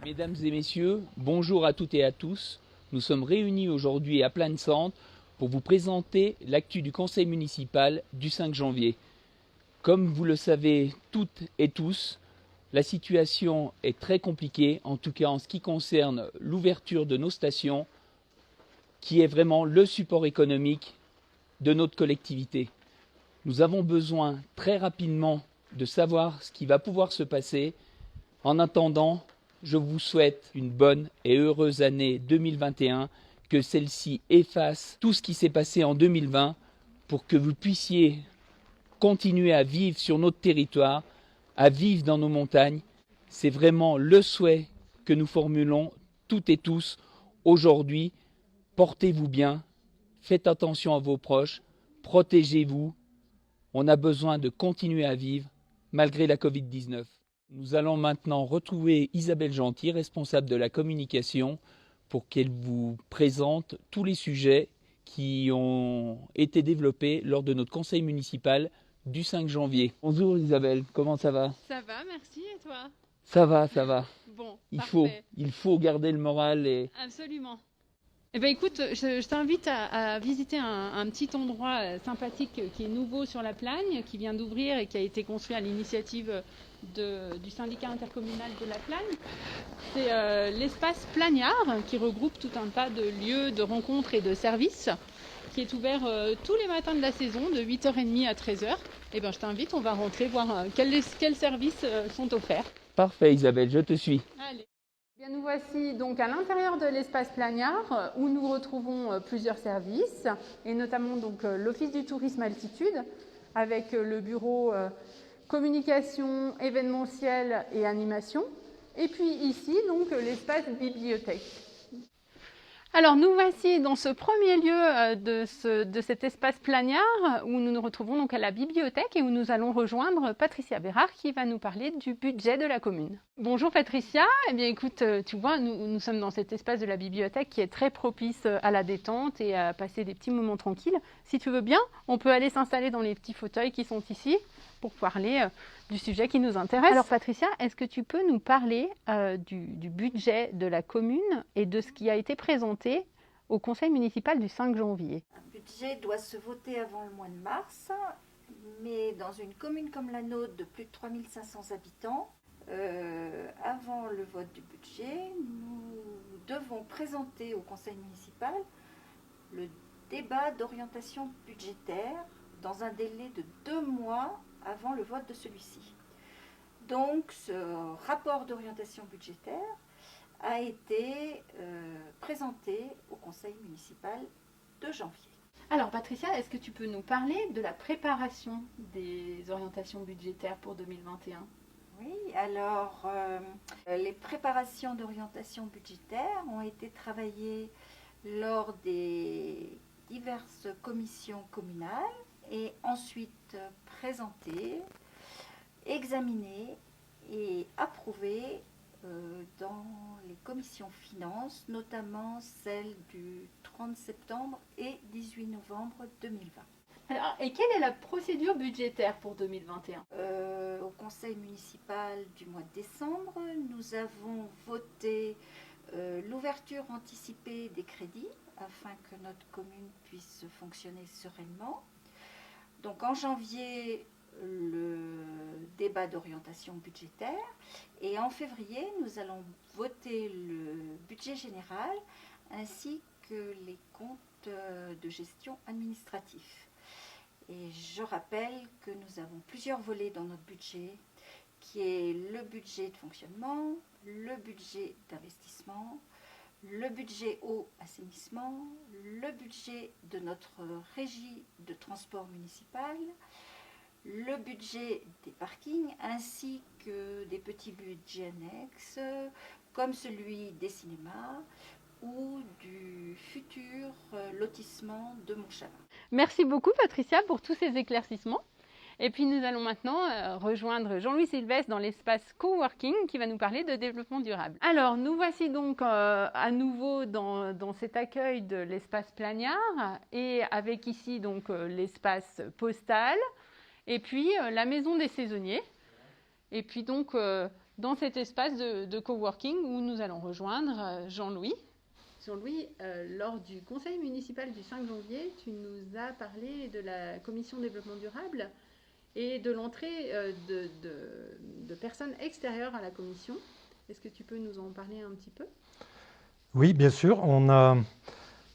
Mesdames et messieurs, bonjour à toutes et à tous. Nous sommes réunis aujourd'hui à Plaine-Centre pour vous présenter l'actu du conseil municipal du 5 janvier. Comme vous le savez toutes et tous, la situation est très compliquée, en tout cas en ce qui concerne l'ouverture de nos stations, qui est vraiment le support économique de notre collectivité. Nous avons besoin très rapidement de savoir ce qui va pouvoir se passer. En attendant, je vous souhaite une bonne et heureuse année 2021, que celle-ci efface tout ce qui s'est passé en 2020 pour que vous puissiez continuer à vivre sur notre territoire, à vivre dans nos montagnes. C'est vraiment le souhait que nous formulons toutes et tous aujourd'hui. Portez-vous bien, faites attention à vos proches, protégez-vous. On a besoin de continuer à vivre malgré la Covid-19. Nous allons maintenant retrouver Isabelle Gentil, responsable de la communication, pour qu'elle vous présente tous les sujets qui ont été développés lors de notre conseil municipal du 5 janvier. Bonjour Isabelle, comment ça va? Ça va, merci, et toi? Ça va, ça va. Bon, Il faut garder le moral et... Absolument. Eh ben, écoute, je t'invite à visiter un petit endroit sympathique qui est nouveau sur la Plagne, qui vient d'ouvrir et qui a été construit à l'initiative du syndicat intercommunal de la Plagne. C'est l'espace Plagnard, qui regroupe tout un tas de lieux de rencontres et de services, qui est ouvert tous les matins de la saison, de 8h30 à 13h. Eh ben, je t'invite, on va rentrer voir quels services sont offerts. Parfait Isabelle, je te suis. Allez. Bien, nous voici donc à l'intérieur de l'espace Plagnard où nous retrouvons plusieurs services et notamment donc l'Office du tourisme altitude avec le bureau communication, événementiel et animation, et puis ici donc l'espace bibliothèque. Alors nous voici dans ce premier lieu de cet espace Plagnard où nous nous retrouvons donc à la bibliothèque et où nous allons rejoindre Patricia Bérard qui va nous parler du budget de la commune. Bonjour Patricia, eh bien écoute, tu vois, nous sommes dans cet espace de la bibliothèque qui est très propice à la détente et à passer des petits moments tranquilles. Si tu veux bien, on peut aller s'installer dans les petits fauteuils qui sont ici pour parler du sujet qui nous intéresse. Alors Patricia, est-ce que tu peux nous parler du budget de la commune et de ce qui a été présenté au conseil municipal du 5 janvier? Un budget doit se voter avant le mois de mars, mais dans une commune comme la nôtre de plus de 3500 habitants, avant le vote du budget, nous devons présenter au conseil municipal le débat d'orientation budgétaire dans un délai de 2 mois avant le vote de celui-ci. Donc ce rapport d'orientation budgétaire a été présenté au conseil municipal de janvier. Alors Patricia, est-ce que tu peux nous parler de la préparation des orientations budgétaires pour 2021? Oui, alors les préparations d'orientation budgétaire ont été travaillées lors des diverses commissions communales et ensuite présentées, examinées et approuvées dans les commissions finances, notamment celle du 30 septembre et 18 novembre 2020. Alors, et quelle est la procédure budgétaire pour 2021? Au conseil municipal du mois de décembre, nous avons voté l'ouverture anticipée des crédits afin que notre commune puisse fonctionner sereinement. Donc en janvier, le débat d'orientation budgétaire et en février, nous allons voter le budget général ainsi que les comptes de gestion administratifs. Et je rappelle que nous avons plusieurs volets dans notre budget, qui est le budget de fonctionnement, le budget d'investissement, le budget eau assainissement, le budget de notre régie de transport municipal, le budget des parkings ainsi que des petits budgets annexes comme celui des cinémas ou du futur lotissement de Montchavin. Merci beaucoup Patricia pour tous ces éclaircissements. Et puis nous allons maintenant rejoindre Jean-Louis Sylvestre dans l'espace coworking qui va nous parler de développement durable. Alors nous voici donc à nouveau dans cet accueil de l'espace Plagnard et avec ici donc l'espace postal et puis la maison des saisonniers. Et puis donc dans cet espace de coworking où nous allons rejoindre Jean-Louis. Jean-Louis, lors du conseil municipal du 5 janvier, tu nous as parlé de la commission développement durable et de l'entrée de personnes extérieures à la commission. Est-ce que tu peux nous en parler un petit peu ? Oui, bien sûr. On a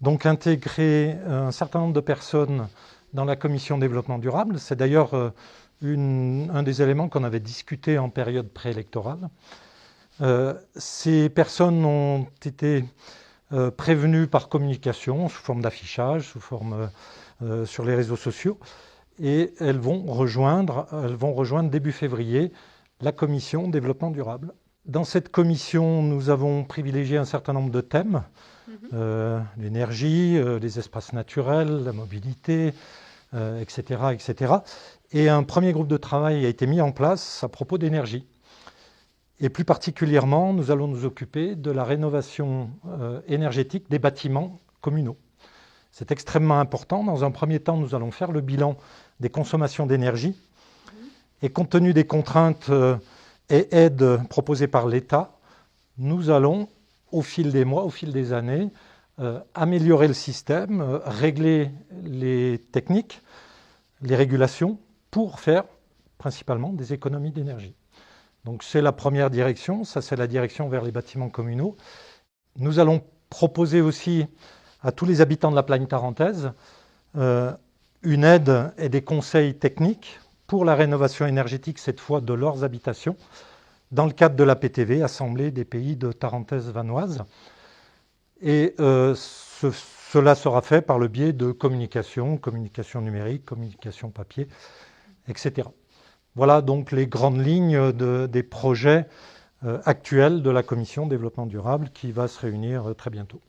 donc intégré un certain nombre de personnes dans la commission développement durable. C'est d'ailleurs un des éléments qu'on avait discuté en période préélectorale. Ces personnes ont été prévenues par communication, sous forme d'affichage, sous forme sur les réseaux sociaux, et elles vont rejoindre début février la commission développement durable. Dans cette commission, nous avons privilégié un certain nombre de thèmes, l'énergie, les espaces naturels, la mobilité, etc., etc. Et un premier groupe de travail a été mis en place à propos d'énergie. Et plus particulièrement, nous allons nous occuper de la rénovation énergétique des bâtiments communaux. C'est extrêmement important. Dans un premier temps, nous allons faire le bilan des consommations d'énergie. Et compte tenu des contraintes et aides proposées par l'État, nous allons, au fil des mois, au fil des années, améliorer le système, régler les techniques, les régulations, pour faire principalement des économies d'énergie. Donc c'est la première direction, ça c'est la direction vers les bâtiments communaux. Nous allons proposer aussi à tous les habitants de la Plagne tarentaise une aide et des conseils techniques pour la rénovation énergétique, cette fois de leurs habitations, dans le cadre de la PTV, Assemblée des pays de Tarentaise vanoise. Et cela sera fait par le biais de communication numérique, communication papier, etc. Voilà donc les grandes lignes des projets actuels de la Commission développement durable qui va se réunir très bientôt.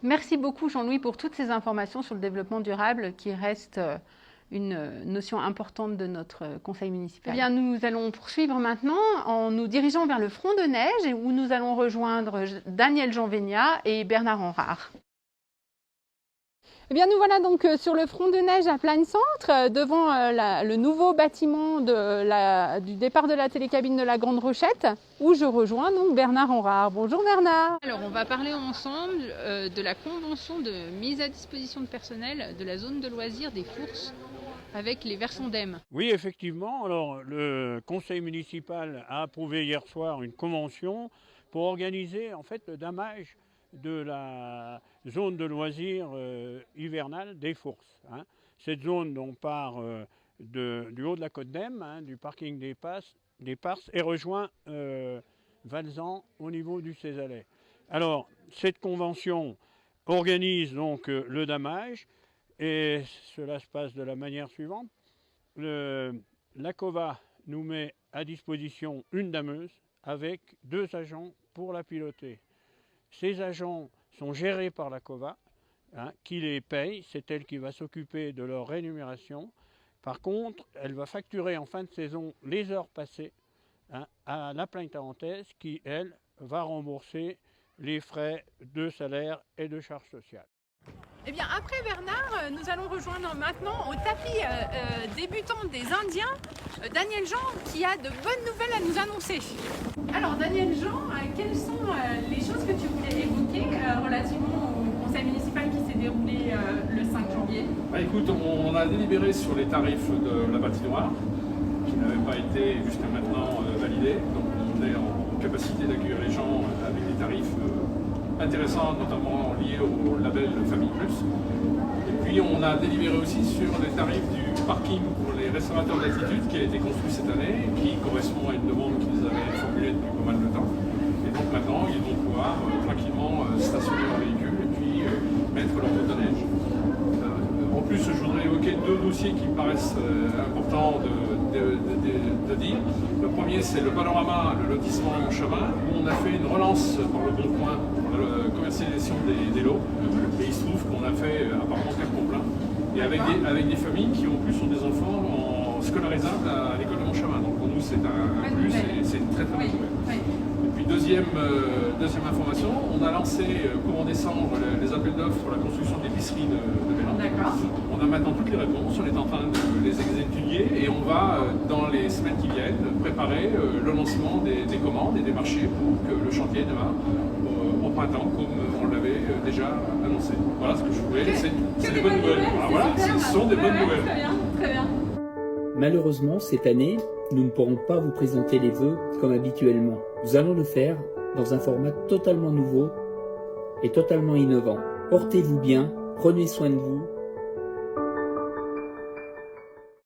Merci beaucoup Jean-Louis pour toutes ces informations sur le développement durable qui reste une notion importante de notre conseil municipal. Eh bien, nous allons poursuivre maintenant en nous dirigeant vers le front de neige où nous allons rejoindre Daniel Jean-Vénia et Bernard Henrard. Eh bien, nous voilà donc sur le front de neige à Plagne-Centre, devant le nouveau bâtiment du départ de la télécabine de la Grande Rochette, où je rejoins donc Bernard Henrard. Bonjour Bernard. Alors, on va parler ensemble de la convention de mise à disposition de personnel de la zone de loisirs des Fources avec les versants d'EM. Oui, effectivement. Alors, le conseil municipal a approuvé hier soir une convention pour organiser en fait le damage de la zone de loisirs hivernale des Fources. Cette zone dont part du haut de la côte d'Em, du parking des Parses, et rejoint Valzan au niveau du Cézalais. Alors, cette convention organise donc le damage, et cela se passe de la manière suivante. La COVA nous met à disposition une dameuse avec 2 agents pour la piloter. Ces agents sont gérés par la COVA, qui les paye. C'est elle qui va s'occuper de leur rémunération. Par contre, elle va facturer en fin de saison les heures passées à la Plagne tarentaise qui, elle, va rembourser les frais de salaire et de charges sociales. Eh bien, après Bernard, nous allons rejoindre maintenant au tapis débutant des Indiens, Daniel Jean, qui a de bonnes nouvelles à nous annoncer. Alors, Daniel Jean, quelles sont les choses que tu voulais évoquer relativement au conseil municipal qui s'est déroulé le 5 janvier ? Écoute, on a délibéré sur les tarifs de la patinoire, qui n'avaient pas été jusqu'à maintenant validés. Donc, on est en capacité d'accueillir les gens avec des tarifs intéressant, notamment lié au label Famille Plus. Et puis on a délibéré aussi sur les tarifs du parking pour les restaurateurs d'altitude qui a été construit cette année, qui correspond à une demande qu'ils avaient formulée depuis pas mal de temps. Et donc maintenant, ils vont pouvoir tranquillement stationner leur véhicule et puis mettre leur botte de neige. En plus, je voudrais évoquer 2 dossiers qui me paraissent importants de dire. Le premier, c'est le panorama, le lotissement Montchamin, où on a fait une relance par le Bon Coin pour la commercialisation des lots. Et il se trouve qu'on a fait apparemment 4 compléments. Et avec des familles qui en plus ont des enfants scolarisables à l'école de Montchamin. Donc pour nous, c'est un plus et c'est une très très bonne nouvelle. Et puis deuxième information, on a lancé courant décembre les appels d'offres pour la construction de l'épicerie de Mélan. D'accord. On a maintenant toutes les réponses, on est en train de les étudier et on va, dans les semaines qui viennent, préparer le lancement des commandes et des marchés pour que le chantier démarre au printemps, comme on l'avait déjà annoncé. Voilà ce que je voulais, c'est des bonnes nouvelles. Voilà, ce sont des bonnes nouvelles. Très bien, très bien. Malheureusement, cette année, nous ne pourrons pas vous présenter les vœux comme habituellement. Nous allons le faire dans un format totalement nouveau et totalement innovant. Portez-vous bien, prenez soin de vous